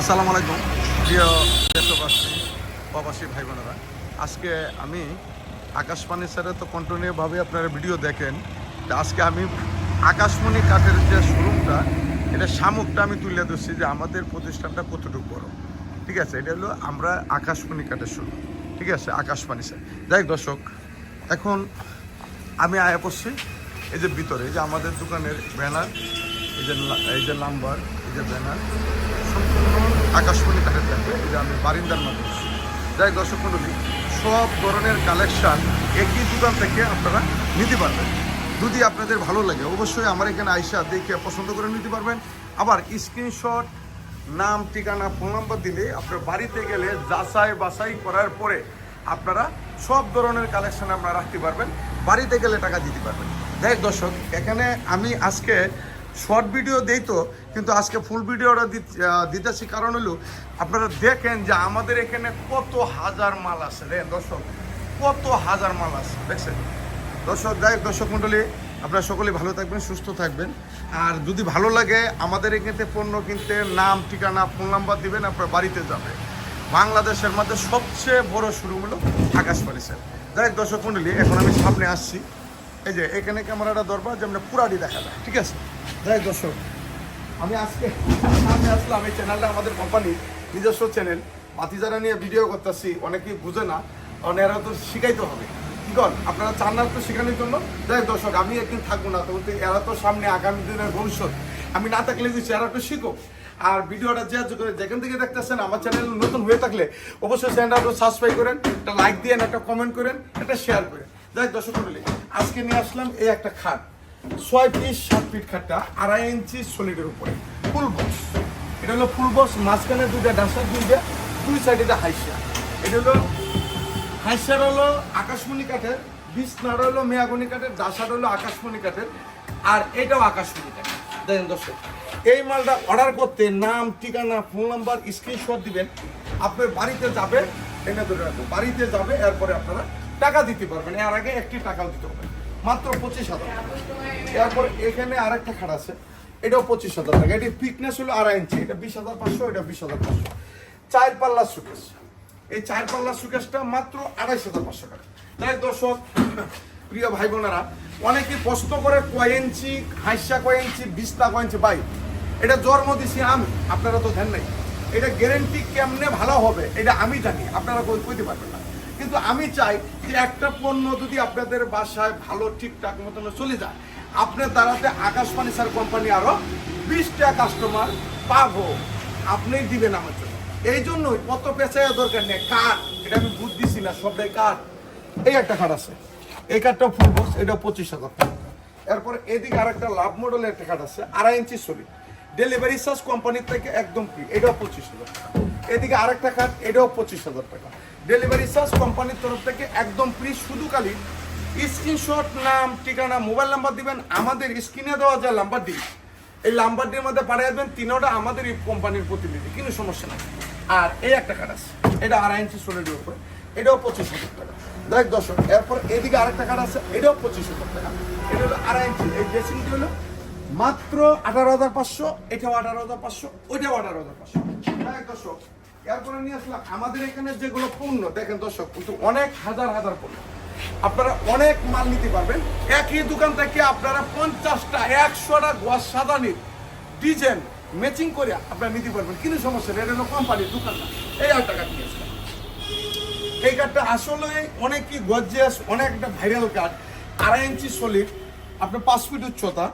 আসসালামু আলাইকুম প্রিয় দেশবাসী প্রবাসী ভাই বোনেরা। আজকে আমি আকাশমণি স্যারের তো কন্টিনিউভাবে আপনারা ভিডিও দেখেন। আজকে আমি আকাশমণি কাঠের যে শোরুমটা, এটা শামুকটা আমি তুলে ধরছি যে আমাদের প্রতিষ্ঠানটা কতটুকু বড়। ঠিক আছে, এটা হলো আমরা আকাশমণি কাঠের শোরুম। ঠিক আছে, আকাশমণি স্যার। যাই দর্শক, এখন আমি আয়া পড়ছি এই যে ভিতরে, এই যে আমাদের দোকানের ব্যানার, এই যে নাম্বার, এই যে ব্যানার সম্পূর্ণ আকাশমণি কাঠের থাকবে। এই যে আমি বারিন্দার মধ্যে যাই দর্শক মণ্ডলী, সব ধরনের কালেকশান একই দোকান থেকে আপনারা নিতে পারবেন। যদি আপনাদের ভালো লাগে অবশ্যই আমার এখানে আইসা দেখে পছন্দ করে নিতে পারবেন। আবার স্ক্রিনশট, নাম, ঠিকানা, ফোন নাম্বার দিলে আপনার বাড়িতে গেলে যাচাই বাছাই করার পরে আপনারা সব ধরনের কালেকশান আপনারা রাখতে পারবেন, বাড়িতে গেলে টাকা দিতে পারবেন। দেখ দর্শক, এখানে আমি আজকে শর্ট ভিডিও দেই তো, কিন্তু আজকে ফুল ভিডিওটা দিতেছি কারণ হলো আপনারা দেখেন যে আমাদের এখানে কত হাজার মাল আছে। দেখেন দর্শক, কত হাজার মাল আছে, দেখছেন দর্শক। দর্শক মণ্ডলী, আপনারা সকলে ভালো থাকবেন, সুস্থ থাকবেন। আর যদি ভালো লাগে আমাদের এখানে পণ্য কিনতে নাম, ঠিকানা, ফোন নাম্বার দিবেন, আপনার বাড়িতে যাবে। বাংলাদেশের মধ্যে সবচেয়ে বড় শোরুম হলো আকাশমণি স্যার। দর্শক মণ্ডলী, এখন আমি সামনে আসছি, এই যে এখানে ক্যামেরাটা দরবার যে আমরা পুরাটি দেখা যায়। ঠিক আছে, দর্শক, আমি আজকে সামনে আসলাম। এই চ্যানেলটা আমাদের কোম্পানি নিজস্ব চ্যানেল, বাতিজারা নিয়ে ভিডিও করতেছি। অনেকেই বুঝে না, এরা তো শিখাইতে হবে। কি কন আপনারা চান না তো শেখানোর জন্য? দর্শক, আমি একদিন থাকবো না, তো এরা তো সামনে আগামী দিনের ভবিষ্যৎ। আমি না থাকলে দিচ্ছি, এরা একটু শিখো। আর ভিডিওটা যেখান থেকে দেখতেছেন, আমার চ্যানেল নতুন হয়ে থাকলে অবশ্যই চ্যানেলটা সাবস্ক্রাইব করেন, একটা লাইক দিয়েন, একটা কমেন্ট করেন, একটা শেয়ার করেন। দর্শক মণ্ডলী, আজকে নিয়ে আসলাম এই একটা খাট, 6 ফিট 7 ফিট খাটটা, 2.5 ইঞ্চি সলিডের উপরে, ফুল বক্স। এটা হলো ফুল বক্স, মাঝখানে দুইটা ডাসার, দুই সাইডে এটা হাইসা। এটা হলো হাইসার হলো আকাশমণি কাঠের, বিছনার হলো মেয়াগনি কাঠের, ডাসার হলো আকাশমণি কাঠের, আর এটাও আকাশমণি কাঠের। দেখেন দর্শক, এই মালটা অর্ডার করতে নাম, ঠিকানা, ফোন নাম্বার, স্ক্রিনশট দিবেন। আপনার বাড়িতে যাবে, এনে ধরে রাখবেন, বাড়িতে যাবে, এরপরে আপনারা টাকা দিতে পারবেন। এর আগে একটি টাকাও দিতে পারবেন, মাত্র 25,000। এরপর এখানে আরেকটা খাট আছে, এটাও 25,000 টাকা। এটি থিকনেস হলো 2.5 ইঞ্চি, এটা 20,500, এটা 20,500। 4 পাল্লা সুকেশ, এই 4 পাল্লা সুকেশটা মাত্র 2,500 টাকা। তাই দর্শক প্রিয় ভাই বোনেরা, অনেকে প্রশ্ন করে কয় ইঞ্চি হাইসা, কয় ইঞ্চি বিছনা, কয় ইঞ্চি বাই। এটা জন্ম দিছি আমি, আপনারা তো ধ্যান নাই। এটা গ্যারেন্টি কেমনে ভালো হবে এটা আমি জানি, আপনারা কইতে পারবেন না। কিন্তু আমি চাই যে একটা পণ্য যদি আপনাদের বাসায় ভালো ঠিকঠাক মতন চলে যায়, আপনার দ্বারাতে আকাশমণি স্যার কোম্পানি আরো 20টা কাস্টমার পাবো, আপনি দিবেন আমার জন্য। এই জন্যই কত পেঁচাইয়া দরকার নেই, কাঠ, এটা আমি বুঝ দিছি না, সবটাই কাঠ। এই একটা কাঠ আছে, এই কাঠটাও ফুল বক্স, এটাও 25,000 টাকা। এরপরে এদিকে আরেকটা লাভ মডেলের একটা কাঠ আছে, 2.5 ইঞ্চি সলিড, ডেলিভারি চার্জ কোম্পানির থেকে একদম ফ্রি, এটাও 25,000 টাকা। এদিকে আরেকটা কাঠ, এটাও 25,000 টাকা, ডেলিভারি চার্জ কোম্পানির তরফ থেকে একদম ফ্রি। শুধু খালি স্ক্রিনশট, নাম, ঠিকানা, মোবাইল নাম্বার দিবেন, আমাদের স্ক্রিনে দেওয়া যে নাম্বার দিই, এই নাম্বারটির মধ্যে পাঠিয়ে দেবেন। তিনোটা আমাদের এই কোম্পানির প্রতিনিধি, কোনো সমস্যা নাই। আর এই একটা কাঠ আছে, এটা 2.5 ইঞ্চি সলিডের উপরে, এটাও 25,000 টাকা। দেখ দর্শক, এরপর এদিকে আরেকটা কাঠ আছে, এটাও 25,000 টাকা। এটা হলো 2.5 ইঞ্চি, এই ড্রেসিংটি হলো মাত্র 18,500, এটাও 18,500, ওইটাও 18,500। দেখ দর্শক, এরপরে নিয়ে আসলাম আমাদের এখানে যেগুলো পণ্য, দেখেন দর্শক, কিন্তু অনেক হাজার হাজার পণ্য, আপনারা অনেক মাল নিতে পারবেন একই দোকান থেকে। আপনারা 50টা 100টা গোয়া সাদানির ডিজাইন ম্যাচিং করে আপনারা নিতে পারবেন, কিন্তু সমস্যা নেই। এটা হলো কোম্পানির দোকান না। এই আর টাকা নিয়ে আসলাম, এই কাঠটা আসলে অনেকই গর্জিয়াস, অনেক একটা ভাইরাল কাঠ, 2.5 ইঞ্চি সলিড, আপনার 5 ফিট উচ্চতা,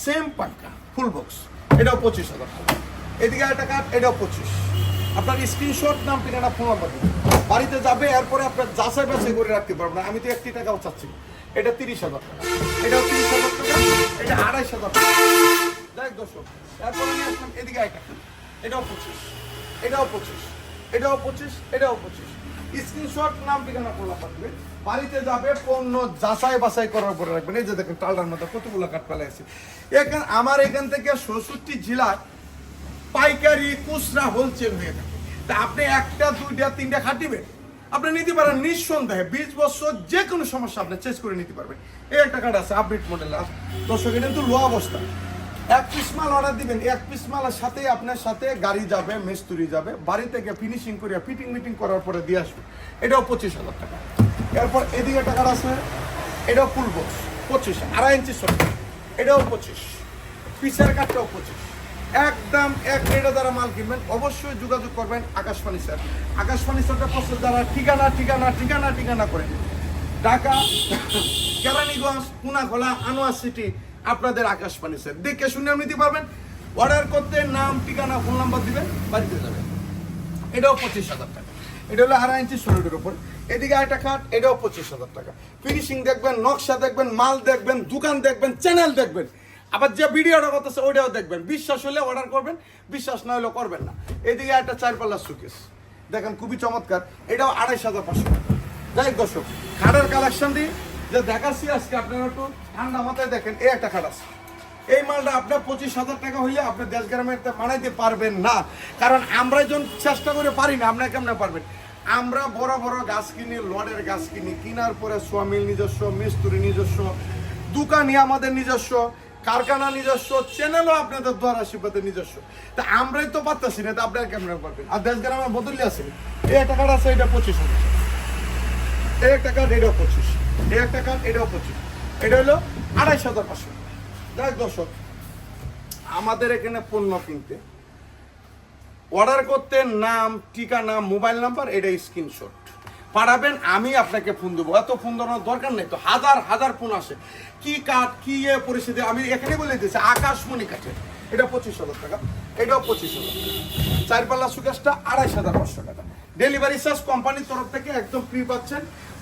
সেম পাক্কা ফুল বক্স, এটাও 25,000 টাকা। এদিকে একটা কাঠ, এটাও 25। আপনার স্ক্রিনশট, নাম, ঠিকানা, ফোন নাম্বার বাড়িতে যাবে, এরপরে আপনার যাচাই বাছাই করে রাখতে পারবেন। আমি তো 1 টাকাও চাচ্ছি, এটা 30,000 টাকা, এটাও 30,000 টাকা, এটা 2,500 টাকা। দেখ দর্শক, এরপরে নিয়ে আসলাম এদিকে একটা, এটাও 25, এটাও 25, এটাও 25, এটাও 25। স্ক্রিনশট, নাম, ঠিকানা, ফোন নাম্বার দিবেন, বাড়িতে যাবে, পণ্য যাচাই বাছাই করার পরে রাখবেন। এই যে দেখেন টালটার মধ্যে কতগুলো কাঠ ফেলে আছে। আমার এখান থেকে 66 জেলার পাইকারি, খুচরা, হোলসেল হয়ে থাকে। তা আপনি 1টা 2টা 3টা খাটিবেন, আপনি নিতে পারেন নিঃসন্দেহে। 20 বছর যে কোনো সমস্যা আপনি চেঞ্জ করে নিতে পারবেন। এই একটা কাঠ আছে আপডেট মডেল, দর্শক, এটা কিন্তু লো অবস্থা, এক পিস মাল অর্ডার দিবেন, এক পিস মালের সাথে আপনার সাথে গাড়ি যাবে, মিস্ত্রি যাবে, বাড়ি থেকে ফিনিশিং করে ফিটিং মিটিং করার পরে দিয়ে আসবে, এটাও 25,000 টাকা। এরপর এদিকে টাকার আছে, এটাও ফুল বক্স 25, 2.5 ইঞ্চি শর্ট, এটাও 25, পিসের কাঠটাও 25। একদম এক রেটে যারা মাল কিনবেন অবশ্যই যোগাযোগ করবেন আকাশ ফার্নিচার। আকাশ ফার্নিচারটা পছন্দ যারা ঠিকানা করে ঢাকা, কেরানীগঞ্জ, পুনাখোলা, আনোয়ার সিটি, আপনাদের আকাশ ফার্নিচার দেখে শুনে নিতে পারবেন। অর্ডার করতে নাম, ঠিকানা, ফোন নাম্বার দিবেন, বাড়িতে যাবেন। এটাও 25,000 টাকা। এটা হলো 2.5 ইঞ্চি শোল্ডের উপর। এদিকে আরেকটা খাট, এটাও 25,000 টাকা। ফিনিশিং দেখবেন, নকশা দেখবেন, মাল দেখবেন, দোকান দেখবেন, চ্যানেল দেখবেন, আবার যে ভিডিওটা করতেছে ওইটাও দেখবেন। বিশ্বাস হলে অর্ডার করবেন, বিশ্বাস না হলে করবেন না। এদিকে একটা 4 পাল্লার সুকেস দেখেন, খুবই চমৎকার, এটাও 2,500 টাকা। যাই দর্শক, খাটের কালেকশন দিই যে দেখাচ্ছি আজকে, আপনারা একটু ঠান্ডা মাথায় দেখেন। এই একটা খাট আছে, এই মালটা আপনার 25,000 টাকা হইলে আপনি দেশ গ্রামে বানাইতে পারবেন না। কারণ আমরা যখন চেষ্টা করে পারি না, আপনারা কেমনে পারবেন? আমরা বড় বড় গাছ কিনি, লডের গাছ কিনি, কেনার পরে সোয়ামিল নিজস্ব, মিস্ত্রি নিজস্ব, দোকানি আমাদের নিজস্ব, কারখানা নিজস্ব, চ্যানেলও আপনাদের দ্বারা শিল্পতে নিজস্ব। তা আমরাই তো পারতেছি না, তা আপনারা কেমনে পারবেন? আর দেশ গ্রামের বদলে আছে। এই একটা কাঠ আছে, এটা 25,000। এই একটা কাঠ, এটাও 25। এই একটা কাঠ, এটাও 25। এটা হলো 2,500। দেখ দর্শক, আমাদের এখানে পণ্য কিনতে অর্ডার করতে নাম, ঠিকানা, মোবাইল নাম্বার, এটা স্ক্রিনশট পাঠাবেন, আমি আপনাকে ফোন দেবো। এত ফোন দেওয়ার দরকার নেই তো, হাজার ফোন আসে। কি কাঠ, কি পরিস্থিতি, আমি এখানে বলে দিয়েছি আকাশমণি কাঠের, এটা 25,000 টাকা। এটাও 25,000 টাকা। 4 পাল্লা সুকেশটা 2,500 টাকা। ডেলিভারি চার্জ কোম্পানির তরফ থেকে একদম ফ্রি পাচ্ছেন।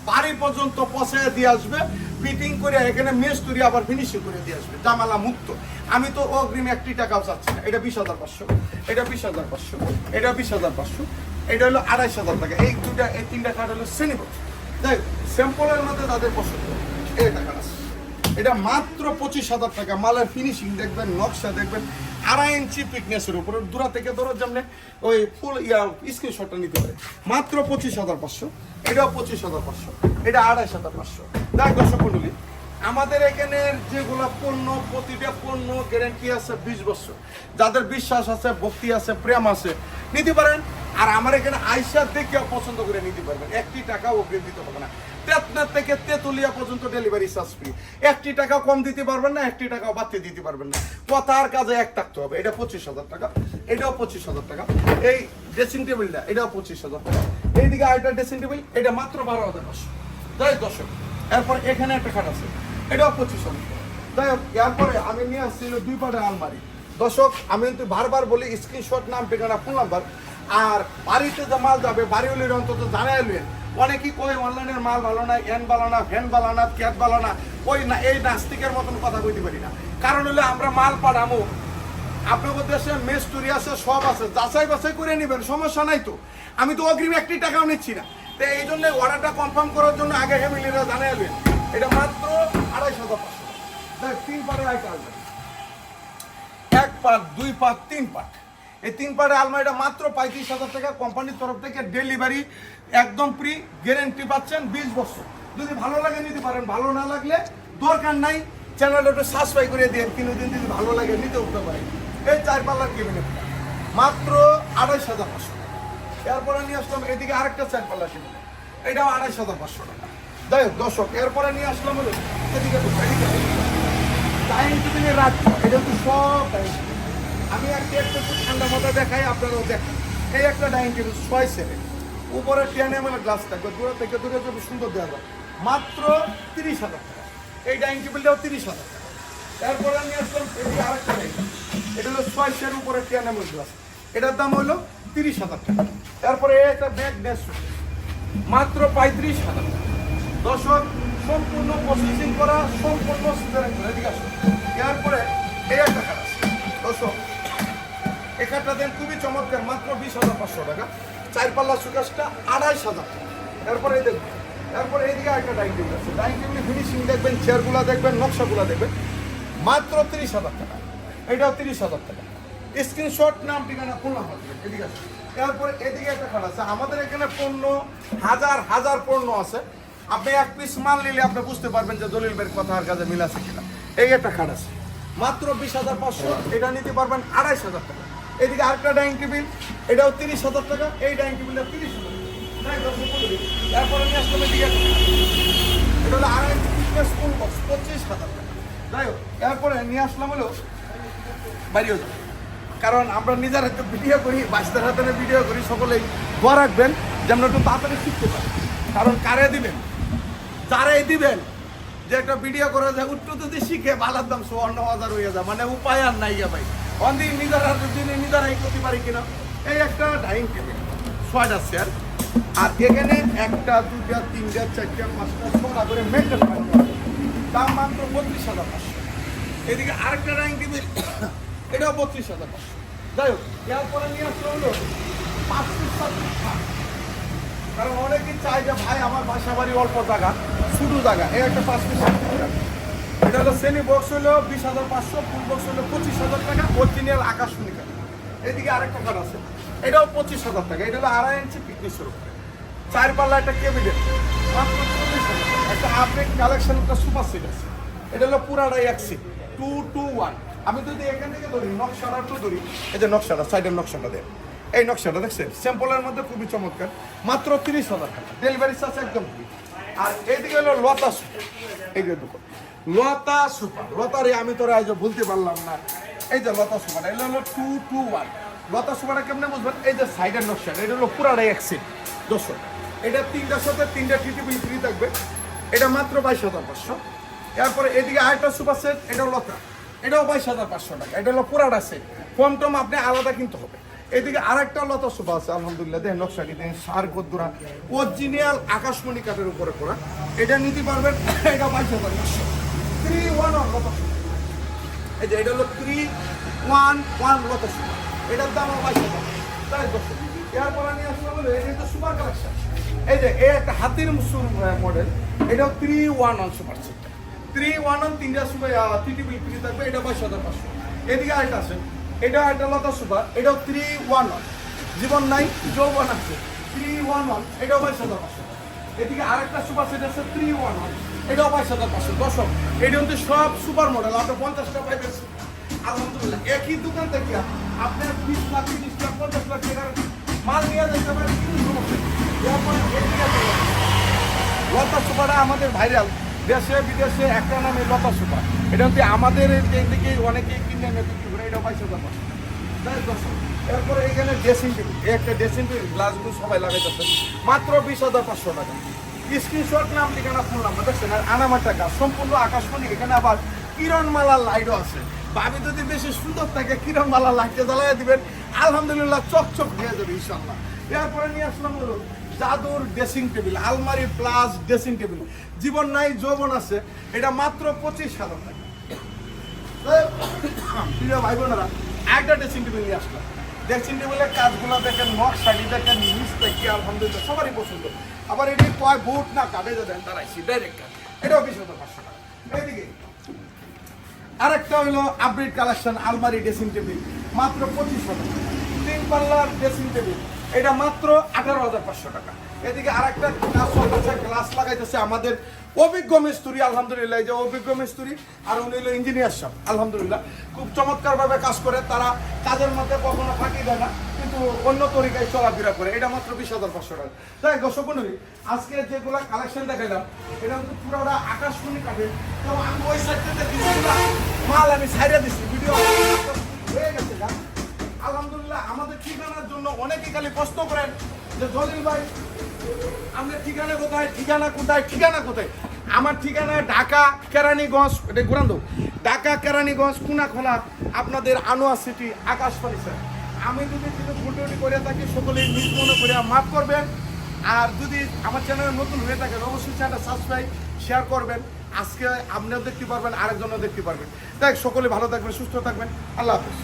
বাড়ি পর্যন্ত পৌঁছায় দিয়ে আসবে, ফিটিং করে এখানে মিস্ত্রি আবার ফিনিশিং করে দিয়ে আসবে, জামালা মুক্ত। আমি তো অগ্রিম 1 টাকাও চাচ্ছি না। এটা 20,500, এটা 20,500, এটা 20,500, এটা হলো 2,500 টাকা। এই 3টা কাঠ হলো শ্রেণীবদ্ধ। যাই স্যাম্পলের মধ্যে তাদের পছন্দ, এই টাকা আছে। এটা মাত্র 25,000 টাকা। মালের ফিনিশিং দেখবেন, নকশা দেখবেন, 2.5 ইঞ্চি পিকনেসের উপরে, দূরা থেকে ধরো যেমন ওই ফুল স্ক্রিনশটটা নিতে পারে। মাত্র 25,500। এটাও 25,500, এটা 2,500। দেখ দর্শক মণ্ডলী, আমাদের এখানে যেগুলো পণ্য, প্রতিটা পণ্য গ্যারান্টি আছে 20 বছর। যাদের বিশ্বাস আছে, ভক্তি আছে, প্রেম আছে, নিতে পারেন। আর আমার এখানে আইসা দেখে পছন্দ করে নিতে পারবেন। 1 টাকাও অগ্রিম দিতে হবে না। তেতনা থেকে তেতুলিয়া পর্যন্ত ডেলিভারি চার্জ ফ্রি। 1 টাকা কম দিতে পারবেন না, 1 টাকাও বাড়তি দিতে পারবেন না। কথার কাজে এক থাকতে হবে। এটা 25,000 টাকা, এটাও 25,000 টাকা। এই ড্রেসিং টেবিলটা, এটাও 25,000 টাকা। এইদিকে আরেকটা ড্রেসিং টেবিল, এটা মাত্র 12,500। যাই দর্শক, এরপর এখানে একটা খাট আছে, এটাও 25,000 টাকা। যাই হোক, এরপরে আমি নিয়ে আসছি 2 পাটের আলমারি। দর্শক, আমি কিন্তু বারবার বলি স্ক্রিনশট, নাম, ঠিকানা, ফোন নাম্বার। আর বাড়িতে যে মাল যাবে, বাড়ি হলে অন্তত জানাইলেন। অনেকেই কই অনলাইনের মাল ভালো না, এন ভালো না, ভ্যান ভালো না, ক্যাট ভালো না। ওই না, এই নাস্তিকের মতন কথা কইতে পারি না। কারণ হলে আমরা মাল পাঠামো, আপনাদের দেশে মিস্ত্রি আছে, সব আছে, যাচাই বাছাই করে নেবেন, সমস্যা নাই তো। আমি তো অগ্রিম 1 টাকাও নিচ্ছি না। তো এই জন্য অর্ডারটা কনফার্ম করার জন্য আগে ফ্যামিলিরা জানাইলেন। এটা মাত্র 2,500। দেখ 3 পাটের আইটা আসবে, 1 পাট, 2 পাট, 3 পাট। এই 3 পাটের আলমারিটা মাত্র 35,000 টাকা। কোম্পানির তরফ থেকে ডেলিভারি একদম ফ্রি, গ্যারেন্টি পাচ্ছেন 20 বছর। যদি ভালো লাগে নিতে পারেন, ভালো না লাগলে দরকার নাই, চ্যানেলটা একটু সাবস্ক্রাইব করে দিন। কিনুদিন যদি ভালো লাগে নিতে উঠতে পারেন। এই 4 পাল্লার কেবিনেট মাত্র 2,500। এরপরে নিয়ে আসলাম এদিকে আরেকটা 4 পাল্লার কেবিনেট, এটাও 2,500 টাকা। যাই হোক দর্শক, এরপরে নিয়ে আসলাম হলো এদিকে ডাইনিং টেবিলের রাত, এটা হচ্ছে সব ডাইনিং টেবিল। আমি একটু ঠান্ডা মাথায় দেখাই, আপনারাও দেখেন। এই একটা ডাইনিং টেবিল 6 সেটের উপরে 10 ml গ্লাস থাকবে, দূরে থেকে দূরে যাবে, সুন্দর দেওয়া যায়। মাত্র 30,000 টাকা। এই ডাইনিং টেবিলটাও 30,000 টাকা। তারপরে আমি আসলাম এদিকে আরেকটা ডাইনিং, এটা হলো 6 সেটের উপরে 10 ml গ্লাস, এটার দাম হলো 30,000 টাকা। তারপরে একটা ব্যাগ ড্যাশ মাত্র 35,000 টাকা। দর্শক, সম্পূর্ণ প্রসেসিং করা, সম্পূর্ণ এদিকে আসুন। এরপরে এই একটা কাঠ আছে দর্শক, এই কাঠটা দেন খুবই চমৎকার, মাত্র 20,500 টাকা। 4 পাল্লা সুকেশটা 2,500 টাকা। এরপরে এই দেখবেন, এরপরে এইদিকে একটা ডাইনিং টেবিল আছে। ডাইনিং টেবিলের ফিনিশিং দেখবেন, চেয়ারগুলো দেখবেন, নকশাগুলো দেখবেন, মাত্র 30,000 টাকা। এটাও 30,000 টাকা। স্ক্রিনশট, নাম, ঠিকানা, ফোন নাম্বার দেবেন। এদিকে আসুন। এরপরে এদিকে একটা খাট আছে। আমাদের এখানে পণ্য হাজার পণ্য আছে। আপনি 1 পিস মাল নিলে আপনি বুঝতে পারবেন যে দলিল বের কথার কাজে মিল আছে কিনা। এই একটা খাট আছে, মাত্র 20,500, এটা নিতে পারবেন 2,500 টাকা। এদিকে আরেকটা ডাইনিং টেবিল, এটাও 30,000 টাকা, এই ডাইনিং টেবিলটা 30,000 টাকা। তারপরে নিয়ে আসলাম এদিকে এটা হলো 2.5 ইঞ্চি ফিটনেস ফুল বক্স, 25,000 টাকা। যাই হোক, এরপরে নিয়ে আসলাম হলো বাড়িও যাবে, কারণ আমরা নিজের হাতে ভিডিও করি, বাচ্চাদের হাতে ভিডিও করি, সকলেই দোয়া রাখবেন যেন একটু তাড়াতাড়ি শিখতে পারে। কারণ কারে দিবেন, যারাই দিবেন যে একটা ভিডিও করে যায় উত্তর যদি শিখে বালার দাম 54,000 হয়ে যায়, মানে উপায় আর নাই গা ভাই। অন্দি নিজের হাতে দিনে নিজেরাই করতে পারি কিনা। এই একটা ডাইনিং টেবিল 6টা চেয়ার, আর এখানে 1টা 2টা 3টা 4টা 5টা 6টা করে মেনটেন করা, দাম মাত্র 32,500। এদিকে আরেকটা ডাইনিং টেবিল, এটাও 32,500। যাই হোক, এরপরে নিয়ে আসলে হলো 5 ফিট 7 ফিট খাট। কারণ অনেকেই চাই যে ভাই আমার বাসা বাড়ি অল্প জায়গা, ছোটো জায়গা, এই একটা 5 ফিট 7 ফিট। এটা হলো সেমি বক্স হলো 20,500, ফুল বক্স হলো 25,000 টাকা, অরিজিনাল আকাশমণি কাঠ। এদিকে আরেকটা কাঠ আছে, এটাও 25,000 টাকা। এটা হলো 2.5 ইঞ্চি ফিটনেসের উপরে, 4 পাল্লা একটা কেবিনেট, মাত্র 40,000 টাকা। একটা আপডেট কালেকশন, একটা সুপার সিট আছে, এটা হলো পুরাটাই এক সিট 221। আমি যদি এখান থেকে ধরি নকশাটা একটু ধরি, এই যে নকশাটা, সাইডের নকশাটা দেয়, এই নকশাটা দেখছেন, স্যাম্পলের মধ্যে খুবই চমৎকার, মাত্র 30,000 টাকা। ডেলিভারি চার্জ একদম ফ্রি। আর এইদিকে হলো লতা সুপার, এই যে দুটো লতা সুপার, লতারে আমি তোরা আজ বলতে পারলাম না। এই যে লতা সুপার, এটা হলো 221। লতা সুপারটা কেমনে বুঝবেন, এই যে সাইডের নকশাটা, এটা হলো পুরাটাই এক সিট 200। এটা 3টার সাথে 3টা টিটিবিল ফ্রি থাকবে, এটা মাত্র 22,500। এরপরে এদিকে আরেকটা সুপার সেট, এটাও লতা, এটাও 22,500 টাকা। এটা হলো পুরাটা সেট, কম টম আপনি আলাদা কিনতে হবে। এদিকে আরেকটা লতা সোফা আছে, আলহামদুলিল্লাহ দেখেন নকশাটি দেখেন, সার গদ্দুরা অরিজিনাল আকাশমণি কাঠের উপরে করা, এটা নিতে পারবেন। এটা 22,500, 311 লতা সোফা। এই যে এটা হলো 311 লতা সোফা, এটার দাম 22,000। তাই দর্শক, এরপরে নিয়ে আসলাম হলো এটা তো সুপার কালেকশন। এই যে এই একটা হাতির মুসুর মডেল, এটাও 311 সুপার সেট, 311 3টা সুপার টিটিবিল ফ্রি থাকবে, এটা 22,500। এদিকে আরেকটা আছে, এটা একটা লতা সুপার, এটাও 311, জীবন নাই যৌবন আছে, 311, এটাও 22,500। এদিকে আরেকটা সুপার সেট আছে 311, এটাও 22,500। দর্শক, এটা কিন্তু সব সুপার মডেল, আপনি 50টা পাইবেন আলহামদুলিল্লাহ। একই দোকান থেকে আপনার 20 লাখ 30 লাখ 50 লাখ টাকার মাল নিয়ে যেতে পারেন, কিন্তু সমস্যা নেই। লতা সুপারটা আমাদের ভাইরাল, দেশে বিদেশে একটা নামে লতা সুপার। এটা হচ্ছে আমাদের দিকে অনেকেই কিনে এনে বিক্রি করে, এটা 22,500। এরপরে এখানে ড্রেসিং টেবিল, একটা ড্রেসিং টেবিল, গ্লাসগুলো সবাই লাগাইতেছে, মাত্র 20,500 টাকা। স্ক্রিনশট, নাম ঠিকানা ফোন নাম্বার দেখছেন, আর আনামার টাকা সম্পূর্ণ আকাশমণি। এখানে আবার কিরণমালার লাইটও আছে, ভাবি যদি বেশি সুন্দর থাকে কিরণমালার লাইটটা জ্বালাই দিবেন, আলহামদুলিল্লাহ চকচক হয়ে যাবে ইনশাল্লাহ। এরপরে নিয়ে আসলাম হলো জাদুর ড্রেসিং টেবিল, আলমারি প্লাস ড্রেসিং টেবিল, জীবন নাই যৌবন আছে, এটা মাত্র 25,000 টাকা। প্রিয় ভাই বোনেরা, একটা ড্রেসিং টেবিল নিয়ে আসলাম। ড্রেসিং টেবিলের কাজগুলো দেখেন, নকশাটি দেখেন, নিচ থেকে আলহামদুলিল্লাহ সবারই পছন্দ। আবার এটি কয় বুট না কাটে দেন তারাইছি ডাইরেক্ট কাজ, এটাও 20,500 টাকা। এইদিকে আরেকটা হলো আপডেট কালেকশন, আলমারি ড্রেসিং টেবিল, মাত্র 25,000 টাকা। 3 পাল্লার ড্রেসিং টেবিল, এটা মাত্র 18,500 টাকা। এদিকে আরেকটা কাজ চলতেছে, গ্লাস লাগাইতেছে আমাদের অভিজ্ঞ মিস্ত্রি, আলহামদুলিল্লাহ। এই যে অভিজ্ঞ মিস্ত্রি, আর উনি হলো ইঞ্জিনিয়ার সাহেব, আলহামদুলিল্লাহ খুব চমৎকারভাবে কাজ করে। তারা কাজের মধ্যে কখনো ফাঁকি দেয় না, কিন্তু অন্য তরিকায় চলাফেরা করে। এটা মাত্র 20,500 টাকা। তাই দর্শক মণ্ডলী, আজকে যেগুলো কালেকশন দেখালাম, এটা কিন্তু পুরোটা আকাশমণি কাঠের। তো আমি ওই সাইড থেকে মাল আমি ছাইড়া দিচ্ছি, ভিডিও হয়ে গেছে। আলহামদুলিল্লাহ, আমাদের ঠিকানার জন্য অনেকেই খালি প্রশ্ন করেন যে জলিল ভাই আমাদের ঠিকানা কোথায়, ঠিকানা কোথায়, ঠিকানা কোথায়। আমার ঠিকানা ঢাকা কেরানীগঞ্জ, এটা ঘুরান দো, ঢাকা কেরানীগঞ্জ কুনাখোলা, আপনাদের আনোয়ার সিটি আকাশবাণী স্যার। আমি যদি কিছু ভুলটুটি করে থাকি সকলেই নিজ মনে করে মাফ করবেন। আর যদি আমার চ্যানেলে নতুন হয়ে থাকেন অবশ্যই চ্যানেলটা সাবস্ক্রাইব শেয়ার করবেন। আজকে আপনিও দেখতে পারবেন, আরেকজনও দেখতে পারবেন। তাই সকলে ভালো থাকবেন, সুস্থ থাকবেন, আল্লাহ হাফেজ।